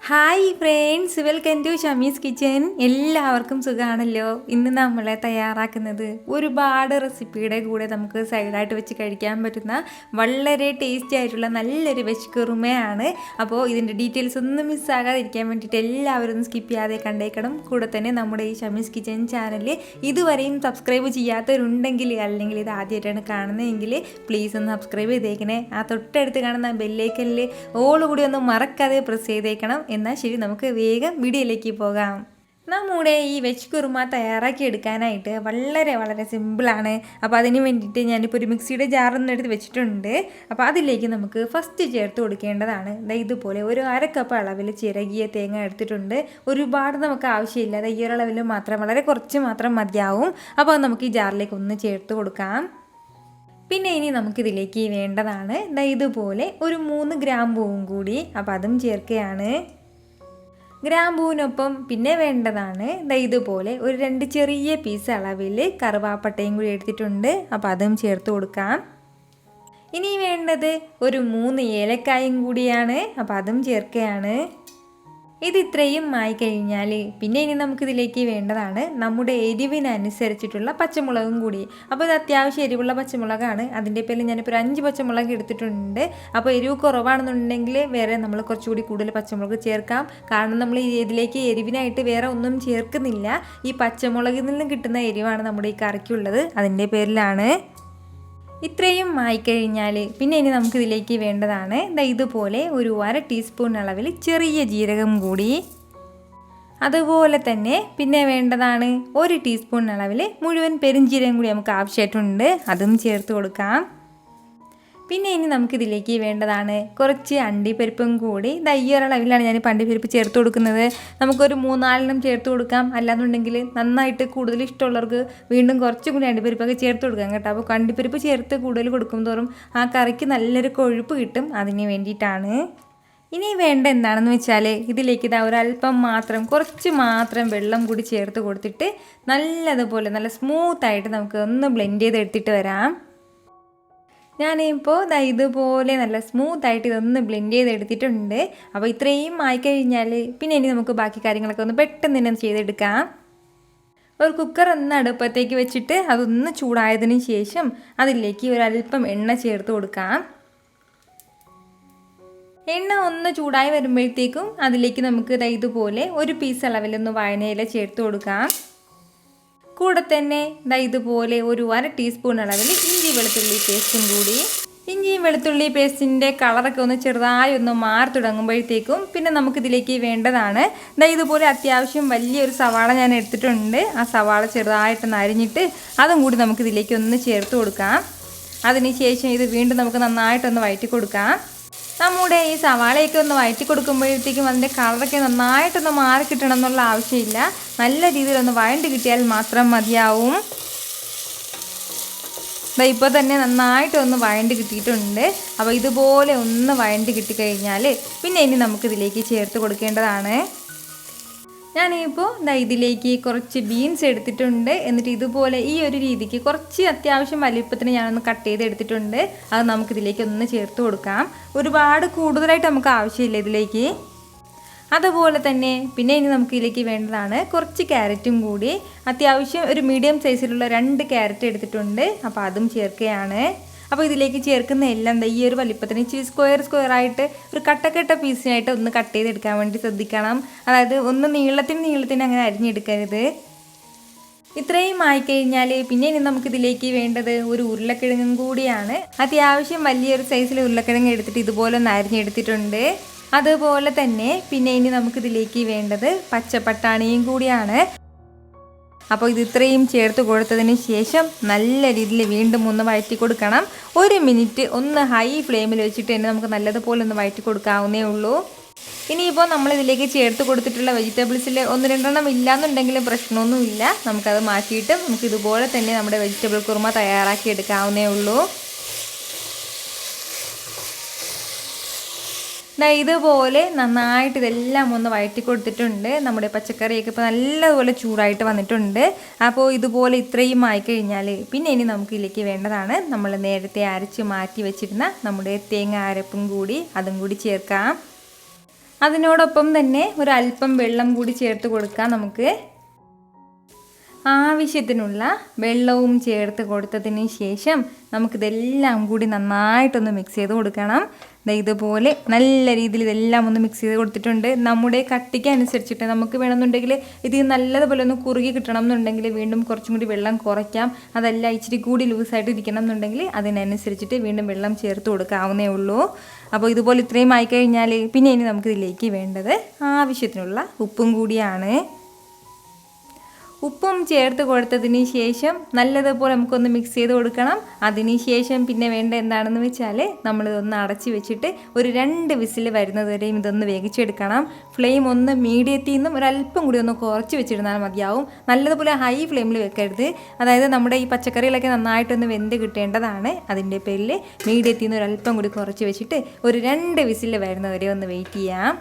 Hi friends, welcome to Shami's kitchen. എല്ലാവർക്കും സുഖമാണല്ലോ. ഇന്ന് നമ്മൾ തയ്യാറാക്കുന്നത് ഒരുപാട് റെസിപ്പിയുടെ കൂടെ നമുക്ക് സൈഡായിട്ട് വെച്ച് കഴിക്കാൻ പറ്റുന്ന വളരെ ടേസ്റ്റി ആയിട്ടുള്ള നല്ലൊരു വെജ് കുറുമയാണ്. അപ്പോൾ ഇതിൻ്റെ ഡീറ്റെയിൽസ് ഒന്നും മിസ്സാകാതിരിക്കാൻ വേണ്ടിയിട്ട് എല്ലാവരും ഒന്ന് സ്കിപ്പ് ചെയ്യാതെ കണ്ടേക്കണം. കൂടെ തന്നെ നമ്മുടെ ഈ ഷമീസ് കിച്ചൻ ചാനൽ ഇതുവരെയും സബ്സ്ക്രൈബ് ചെയ്യാത്തവരുണ്ടെങ്കിൽ, അല്ലെങ്കിൽ ഇത് ആദ്യമായിട്ടാണ് കാണുന്നതെങ്കിൽ പ്ലീസ് ഒന്ന് സബ്സ്ക്രൈബ് ചെയ്തേക്കണേ. ആ തൊട്ടടുത്ത് കാണുന്ന ബെല്ലൈക്കനിൽ ഓൾ കൂടി ഒന്ന് മറക്കാതെ പ്രസ് ചെയ്തേക്കണം. എന്നാൽ ശരി, നമുക്ക് വേഗം വീഡിയോയിലേക്ക് പോകാം. നമ്മുടെ ഈ വെജ് കുറുമ തയ്യാറാക്കി എടുക്കാനായിട്ട് വളരെ സിമ്പിളാണ്. അപ്പോൾ അതിന് വേണ്ടിയിട്ട് ഞാനിപ്പോൾ ഒരു മിക്സിയുടെ ജാറൊന്നും എടുത്ത് വെച്ചിട്ടുണ്ട്. അപ്പോൾ അതിലേക്ക് നമുക്ക് ഫസ്റ്റ് ചേർത്ത് കൊടുക്കേണ്ടതാണ് ഇതുപോലെ ഒരു 1/2 കപ്പ് അളവിൽ ചിരകിയ തേങ്ങ എടുത്തിട്ടുണ്ട്. ഒരുപാട് നമുക്ക് ആവശ്യമില്ല, ഈ ഒരു അളവിൽ മാത്രം, വളരെ കുറച്ച് മാത്രം മതിയാവും. അപ്പോൾ നമുക്ക് ഈ ജാറിലേക്ക് ഒന്ന് ചേർത്ത് കൊടുക്കാം. പിന്നെ ഇനി നമുക്കിതിലേക്ക് വേണ്ടതാണ് ഇതുപോലെ ഒരു 3 ഗ്രാമ്പൂവും കൂടി. അപ്പോൾ അതും ചേർക്കുകയാണ്. ഗ്രാമ്പൂവിനൊപ്പം പിന്നെ വേണ്ടതാണ് ഇതുപോലെ ഒരു 2 ചെറിയ പീസ് അളവിൽ കറുവാപ്പട്ടയും കൂടി എടുത്തിട്ടുണ്ട്. അപ്പോൾ അതും ചേർത്ത് കൊടുക്കാം. ഇനി വേണ്ടത് ഒരു 3 ഏലക്കായും കൂടിയാണ്. അപ്പോൾ അതും ചേർക്കുകയാണ്. ഇത് ഇത്രയും ആയി കഴിഞ്ഞാൽ പിന്നെ ഇനി നമുക്കിതിലേക്ക് വേണ്ടതാണ് നമ്മുടെ എരിവിനനുസരിച്ചിട്ടുള്ള പച്ചമുളകും കൂടി. അപ്പോൾ ഇത് അത്യാവശ്യം എരിവുള്ള പച്ചമുളകാണ്. അതിൻ്റെ പേരിൽ ഞാനിപ്പോൾ ഒരു 5 പച്ചമുളക് എടുത്തിട്ടുണ്ട്. അപ്പോൾ എരിവ് കുറവാണെന്നുണ്ടെങ്കിൽ വേറെ നമ്മൾ കുറച്ചുകൂടി കൂടുതൽ പച്ചമുളക് ചേർക്കാം. കാരണം നമ്മൾ ഇതിലേക്ക് എരിവിനായിട്ട് വേറെ ഒന്നും ചേർക്കുന്നില്ല. ഈ പച്ചമുളകിൽ നിന്നും കിട്ടുന്ന എരിവാണ് നമ്മുടെ ഈ കറിക്കുള്ളത്. അതിൻ്റെ പേരിലാണ്. ഇത്രയും ആയിക്കഴിഞ്ഞാൽ പിന്നെ ഇനി നമുക്കിതിലേക്ക് വേണ്ടതാണ് ഇതുപോലെ ഒരു 1/2 ടീസ്പൂൺ അളവിൽ ചെറിയ ജീരകം കൂടി. അതുപോലെ തന്നെ പിന്നെ വേണ്ടതാണ് 1 ടീസ്പൂൺ അളവിൽ മുഴുവൻ പെരുംജീരകം കൂടി നമുക്ക് ആവശ്യമായിട്ടുണ്ട്. അതും ചേർത്ത് കൊടുക്കാം. പിന്നെ ഇനി നമുക്കിതിലേക്ക് വേണ്ടതാണ് കുറച്ച് അണ്ടിപ്പരിപ്പും കൂടി. ഈ ഒരളവിലാണ് ഞാൻ അണ്ടിപ്പരിപ്പ് ചേർത്ത് കൊടുക്കുന്നത്. നമുക്കൊരു 3-4 ചേർത്ത് കൊടുക്കാം. അല്ലാന്നുണ്ടെങ്കിൽ നന്നായിട്ട് കൂടുതൽ ഇഷ്ടമുള്ളവർക്ക് വീണ്ടും കുറച്ചും കൂടി അണ്ടിപ്പരിപ്പൊക്കെ ചേർത്ത് കൊടുക്കാം കേട്ടോ. അപ്പോൾ അണ്ടിപ്പരിപ്പ് ചേർത്ത് കൂടുതൽ കൊടുക്കും തോറും ആ കറിക്ക് നല്ലൊരു കൊഴുപ്പ് കിട്ടും. അതിന് വേണ്ടിയിട്ടാണ്. ഇനി വേണ്ട എന്താണെന്ന് വെച്ചാൽ ഇതിലേക്ക് ഒരല്പം മാത്രം, കുറച്ച് മാത്രം വെള്ളം കൂടി ചേർത്ത് കൊടുത്തിട്ട് നല്ലതുപോലെ നല്ല സ്മൂത്തായിട്ട് നമുക്ക് ഒന്ന് ബ്ലെൻഡ് ചെയ്തെടുത്തിട്ട് വരാം. ഞാനിപ്പോൾ ഇതുപോലെ നല്ല സ്മൂത്തായിട്ട് ഇതൊന്ന് ബ്ലെൻഡ് ചെയ്തെടുത്തിട്ടുണ്ട്. അപ്പോൾ ഇത്രയും ആയിക്കഴിഞ്ഞാൽ പിന്നെ ഇനി നമുക്ക് ബാക്കി കാര്യങ്ങളൊക്കെ ഒന്ന് പെട്ടെന്ന് തന്നെ ചെയ്തെടുക്കാം. ഒരു കുക്കർ ഒന്ന് അടുപ്പത്തേക്ക് വെച്ചിട്ട് അതൊന്ന് ചൂടായതിന് ശേഷം അതിലേക്ക് ഒരല്പം എണ്ണ ചേർത്ത് കൊടുക്കാം. എണ്ണ ഒന്ന് ചൂടായി വരുമ്പോഴത്തേക്കും അതിലേക്ക് നമുക്ക് ഇതുപോലെ ഒരു പീസ് അളവിലൊന്ന് വാഴയില ചേർത്ത് കൊടുക്കാം. കൂടെ തന്നെ ഇതുപോലെ ഒരു 1/2 ടീസ്പൂൺ അളവിൽ ഇഞ്ചി വെളുത്തുള്ളി പേസ്റ്റും കൂടി. ഇഞ്ചിയും വെളുത്തുള്ളി പേസ്റ്റിൻ്റെ കളറൊക്കെ ഒന്ന് ചെറുതായി ഒന്ന് മാറി തുടങ്ങുമ്പോഴത്തേക്കും പിന്നെ നമുക്കിതിലേക്ക് വേണ്ടതാണ് ഇതുപോലെ അത്യാവശ്യം വലിയൊരു സവാള ഞാൻ എടുത്തിട്ടുണ്ട്. ആ സവാള ചെറുതായിട്ടൊന്ന് അരിഞ്ഞിട്ട് അതും കൂടി നമുക്കിതിലേക്ക് ഒന്ന് ചേർത്ത് കൊടുക്കാം. അതിനുശേഷം ഇത് വീണ്ടും നമുക്ക് നന്നായിട്ടൊന്ന് വഴറ്റി കൊടുക്കാം. നമ്മുടെ ഈ സവാളയൊക്കെ ഒന്ന് വഴറ്റി കൊടുക്കുമ്പോഴത്തേക്കും അതിൻ്റെ കളറൊക്കെ നന്നായിട്ടൊന്ന് മാറി കിട്ടണം എന്നുള്ള ആവശ്യമില്ല. നല്ല രീതിയിലൊന്ന് വഴണ്ടി കിട്ടിയാൽ മാത്രം മതിയാവും. ഇപ്പോൾ തന്നെ നന്നായിട്ടൊന്ന് വഴണ്ടി കിട്ടിയിട്ടുണ്ട്. അപ്പോൾ ഇതുപോലെ ഒന്ന് വഴണ്ടി കിട്ടിക്കഴിഞ്ഞാൽ പിന്നെ ഇനി നമുക്കിതിലേക്ക് ചേർത്ത് കൊടുക്കേണ്ടതാണ്. ഞാനിപ്പോൾ ഇതിലേക്ക് കുറച്ച് ബീൻസ് എടുത്തിട്ടുണ്ട്. എന്നിട്ട് ഇതുപോലെ ഈ ഒരു രീതിക്ക് കുറച്ച് അത്യാവശ്യം വലിപ്പത്തിന് ഞാനൊന്ന് കട്ട് ചെയ്ത് എടുത്തിട്ടുണ്ട്. അത് നമുക്കിതിലേക്ക് ഒന്ന് ചേർത്ത് കൊടുക്കാം. ഒരുപാട് കൂടുതലായിട്ട് നമുക്ക് ആവശ്യമില്ല ഇതിലേക്ക്. അതുപോലെ തന്നെ പിന്നെ ഇനി നമുക്കിതിലേക്ക് വേണ്ടതാണ് കുറച്ച് ക്യാരറ്റും കൂടി. അത്യാവശ്യം ഒരു മീഡിയം സൈസിലുള്ള 2 ക്യാരറ്റ് എടുത്തിട്ടുണ്ട്. അപ്പോൾ അതും ചേർക്കുകയാണ്. അപ്പോൾ ഇതിലേക്ക് ചേർക്കുന്ന എല്ലാം ഈ ഒരു വലിപ്പത്തിന് ഇച്ചിരി സ്ക്വയറായിട്ട് ഒരു കട്ട പീസിനായിട്ട് ഒന്ന് കട്ട് ചെയ്തെടുക്കാൻ വേണ്ടി ശ്രദ്ധിക്കണം. അതായത് ഒന്ന് നീളത്തിന് അങ്ങനെ അരിഞ്ഞെടുക്കരുത്. ഇത്രയും ആയിക്കഴിഞ്ഞാൽ പിന്നെ ഇനി നമുക്കിതിലേക്ക് വേണ്ടത് ഒരു ഉരുളക്കിഴങ്ങും കൂടിയാണ്. അത്യാവശ്യം വലിയൊരു സൈസിൽ ഉരുളക്കിഴങ്ങ് എടുത്തിട്ട് ഇതുപോലെ ഒന്ന് അരിഞ്ഞെടുത്തിട്ടുണ്ട്. അതുപോലെ തന്നെ പിന്നെ ഇനി നമുക്കിതിലേക്ക് വേണ്ടത് പച്ചപ്പട്ടാണിയും കൂടിയാണ്. അപ്പോൾ ഇത് ഇത്രയും ചേർത്ത് കൊടുത്തതിന് ശേഷം നല്ല രീതിയിൽ വീണ്ടും ഒന്ന് വഴറ്റി കൊടുക്കണം. 1 മിനിറ്റ് ഒന്ന് ഹൈ ഫ്ലെയിമിൽ വെച്ചിട്ട് തന്നെ നമുക്ക് നല്ലതുപോലെ ഒന്ന് വഴറ്റി കൊടുക്കാവുന്നേ ഉള്ളൂ. ഇനിയിപ്പോൾ നമ്മളിതിലേക്ക് ചേർത്ത് കൊടുത്തിട്ടുള്ള വെജിറ്റബിൾസിൽ 1-2 ഇല്ലയെന്നുണ്ടെങ്കിലും പ്രശ്നമൊന്നുമില്ല. നമുക്കത് മാറ്റിയിട്ട് നമുക്ക് ഇതുപോലെ തന്നെ നമ്മുടെ വെജിറ്റബിൾ കുറുമ തയ്യാറാക്കി എടുക്കാവുന്നേ ഉള്ളൂ. ഇതുപോലെ നന്നായിട്ട് ഇതെല്ലാം ഒന്ന് വഴറ്റി കൊടുത്തിട്ടുണ്ട്. നമ്മുടെ പച്ചക്കറിയൊക്കെ ഇപ്പോൾ നല്ലതുപോലെ ചൂടായിട്ട് വന്നിട്ടുണ്ട്. അപ്പോൾ ഇതുപോലെ ഇത്രയും ആയിക്കഴിഞ്ഞാൽ പിന്നെ ഇനി നമുക്ക് ഇതിലേക്ക് വേണ്ടതാണ് നമ്മൾ നേരത്തെ അരച്ച് മാറ്റി വെച്ചിരുന്ന നമ്മുടെ തേങ്ങ അരപ്പും കൂടി, അതും കൂടി ചേർക്കാം. അതിനോടൊപ്പം തന്നെ ഒരല്പം വെള്ളം കൂടി ചേർത്ത് കൊടുക്കാം. നമുക്ക് ആവശ്യത്തിനുള്ള വെള്ളവും ചേർത്ത് കൊടുത്തതിന് ശേഷം നമുക്കിതെല്ലാം കൂടി നന്നായിട്ടൊന്ന് മിക്സ് ചെയ്ത് കൊടുക്കണം. ഇതുപോലെ നല്ല രീതിയിൽ ഇതെല്ലാം ഒന്ന് മിക്സ് ചെയ്ത് കൊടുത്തിട്ടുണ്ട്. നമ്മുടെ കട്ടിക്ക് അനുസരിച്ചിട്ട് നമുക്ക് വേണമെന്നുണ്ടെങ്കിൽ ഇത് നല്ലതുപോലെ ഒന്ന് കുറുകി കിട്ടണം എന്നുണ്ടെങ്കിൽ വീണ്ടും കുറച്ചും കൂടി വെള്ളം കുറയ്ക്കാം. അതല്ല ഇച്ചിരി കൂടി ലൂസായിട്ട് ഇരിക്കണം എന്നുണ്ടെങ്കിൽ അതിനനുസരിച്ചിട്ട് വീണ്ടും വെള്ളം ചേർത്ത് കൊടുക്കാവുന്നേ ഉള്ളൂ. അപ്പോൾ ഇതുപോലെ ഇത്രയും ആയിക്കഴിഞ്ഞാൽ പിന്നെ ഇനി നമുക്കിതിലേക്ക് വേണ്ടത് ആവശ്യത്തിനുള്ള ഉപ്പും കൂടിയാണ്. ഉപ്പും ചേർത്ത് കൊടുത്തതിന് ശേഷം നല്ലതുപോലെ നമുക്കൊന്ന് മിക്സ് ചെയ്ത് കൊടുക്കണം. അതിന് ശേഷം പിന്നെ വേണ്ട എന്താണെന്ന് വെച്ചാൽ നമ്മളിതൊന്ന് അടച്ച് വെച്ചിട്ട് ഒരു 2 വിസിൽ വരുന്നത് വരെയും ഇതൊന്ന് വേവിച്ചെടുക്കണം. ഫ്ലെയിം ഒന്ന് മീഡിയത്തിൽ നിന്നും ഒരല്പം കൂടി ഒന്ന് കുറച്ച് വെച്ചിരുന്നാൽ മതിയാവും. നല്ലതുപോലെ ഹൈ ഫ്ലെയിമിൽ വെക്കരുത്. അതായത് നമ്മുടെ ഈ പച്ചക്കറികളൊക്കെ നന്നായിട്ടൊന്ന് വെന്ത് കിട്ടേണ്ടതാണ്. അതിൻ്റെ പേരിൽ മീഡിയത്തിൽ നിന്ന് ഒരല്പം കൂടി കുറച്ച് വെച്ചിട്ട് ഒരു 2 വിസിൽ വരുന്നത് വരെ ഒന്ന് വെയിറ്റ് ചെയ്യാം.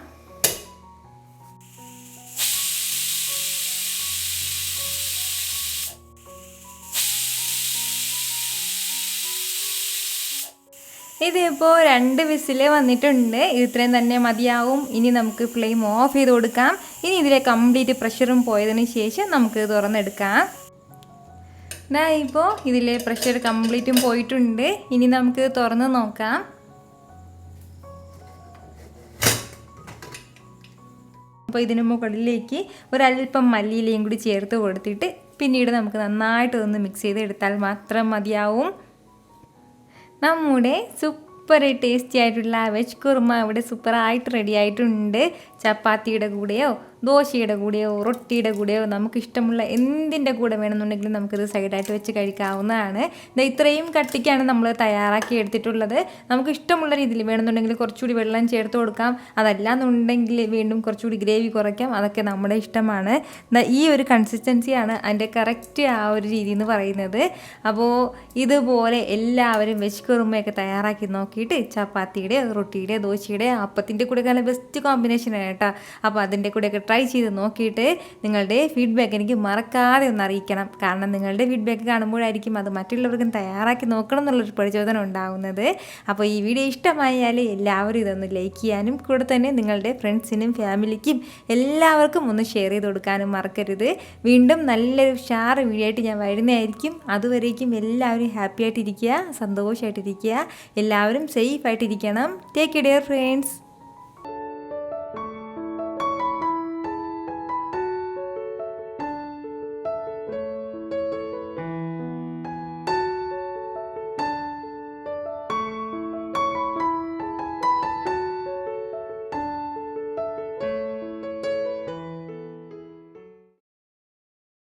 ഇതിപ്പോൾ 2 വിസിൽ വന്നിട്ടുണ്ട്. ഇത്രയും തന്നെ മതിയാവും. ഇനി നമുക്ക് ഫ്ലെയിം ഓഫ് ചെയ്ത് കൊടുക്കാം. ഇനി ഇതിലെ കംപ്ലീറ്റ് പ്രഷറും പോയതിന് ശേഷം നമുക്ക് തുറന്നെടുക്കാം. ഇപ്പോൾ ഇതിലെ പ്രഷർ കംപ്ലീറ്റും പോയിട്ടുണ്ട്. ഇനി നമുക്ക് തുറന്ന് നോക്കാം. അപ്പോൾ ഇതിന് മുകളിലേക്ക് ഒരല്പം മല്ലിയിലയും കൂടി ചേർത്ത് കൊടുത്തിട്ട് പിന്നീട് നമുക്ക് നന്നായിട്ടൊന്ന് മിക്സ് ചെയ്ത് എടുത്താൽ മാത്രം മതിയാവും. നമ്മുടെ സൂപ്പർ ടേസ്റ്റി ആയിട്ടുള്ള വെജ് കുറുമ ഇവിടെ സൂപ്പറായിട്ട് റെഡി ആയിട്ടുണ്ട്. ചപ്പാത്തിയുടെ കൂടെയോ ദോശയുടെ കൂടെയോ റൊട്ടിയുടെ കൂടെയോ നമുക്കിഷ്ടമുള്ള എന്തിൻ്റെ കൂടെ വേണമെന്നുണ്ടെങ്കിലും നമുക്കിത് സൈഡായിട്ട് വെച്ച് കഴിക്കാവുന്നതാണ്. ഇത്രയും കട്ടിക്കാണ് നമ്മൾ തയ്യാറാക്കി എടുത്തിട്ടുള്ളത്. നമുക്ക് ഇഷ്ടമുള്ള രീതിയിൽ വേണമെന്നുണ്ടെങ്കിൽ കുറച്ചുകൂടി വെള്ളം ചേർത്ത് കൊടുക്കാം. അതല്ലാന്നുണ്ടെങ്കിൽ വീണ്ടും കുറച്ചുകൂടി ഗ്രേവി കുറയ്ക്കാം. അതൊക്കെ നമ്മുടെ ഇഷ്ടമാണ്. ഈ ഒരു കൺസിസ്റ്റൻസിയാണ് അതിൻ്റെ കറക്റ്റ് ആ ഒരു രീതി എന്ന് പറയുന്നത്. അപ്പോൾ ഇതുപോലെ എല്ലാവരും വെജ് കുറുമയൊക്കെ തയ്യാറാക്കി നോക്കിയിട്ട് ചപ്പാത്തിയുടെ റൊട്ടിയുടെ ദോശയുടെ അപ്പത്തിൻ്റെ കൂടെ നല്ല ബെസ്റ്റ് കോമ്പിനേഷനാണ് കേട്ടോ. അപ്പോൾ അതിൻ്റെ കൂടെയൊക്കെ ട്രൈ ചെയ്ത് നോക്കിയിട്ട് നിങ്ങളുടെ ഫീഡ്ബാക്ക് എനിക്ക് മറക്കാതെ ഒന്ന് അറിയിക്കണം. കാരണം നിങ്ങളുടെ ഫീഡ്ബാക്ക് കാണുമ്പോഴായിരിക്കും അത് മറ്റുള്ളവർക്കും തയ്യാറാക്കി നോക്കണം എന്നുള്ളൊരു പ്രചോദനം ഉണ്ടാകുന്നത്. അപ്പോൾ ഈ വീഡിയോ ഇഷ്ടമായാൽ എല്ലാവരും ഇതൊന്ന് ലൈക്ക് ചെയ്യാനും കൂടെ തന്നെ നിങ്ങളുടെ ഫ്രണ്ട്സിനും ഫാമിലിക്കും എല്ലാവർക്കും ഒന്ന് ഷെയർ ചെയ്ത് കൊടുക്കാനും മറക്കരുത്. വീണ്ടും നല്ലൊരു ഷാർ വീഡിയോ ആയിട്ട് ഞാൻ വരുന്നതായിരിക്കും. അതുവരേക്കും എല്ലാവരും ഹാപ്പി ആയിട്ടിരിക്കുക, സന്തോഷമായിട്ടിരിക്കുക, എല്ലാവരും സേഫ് ആയിട്ടിരിക്കണം. Take care friends.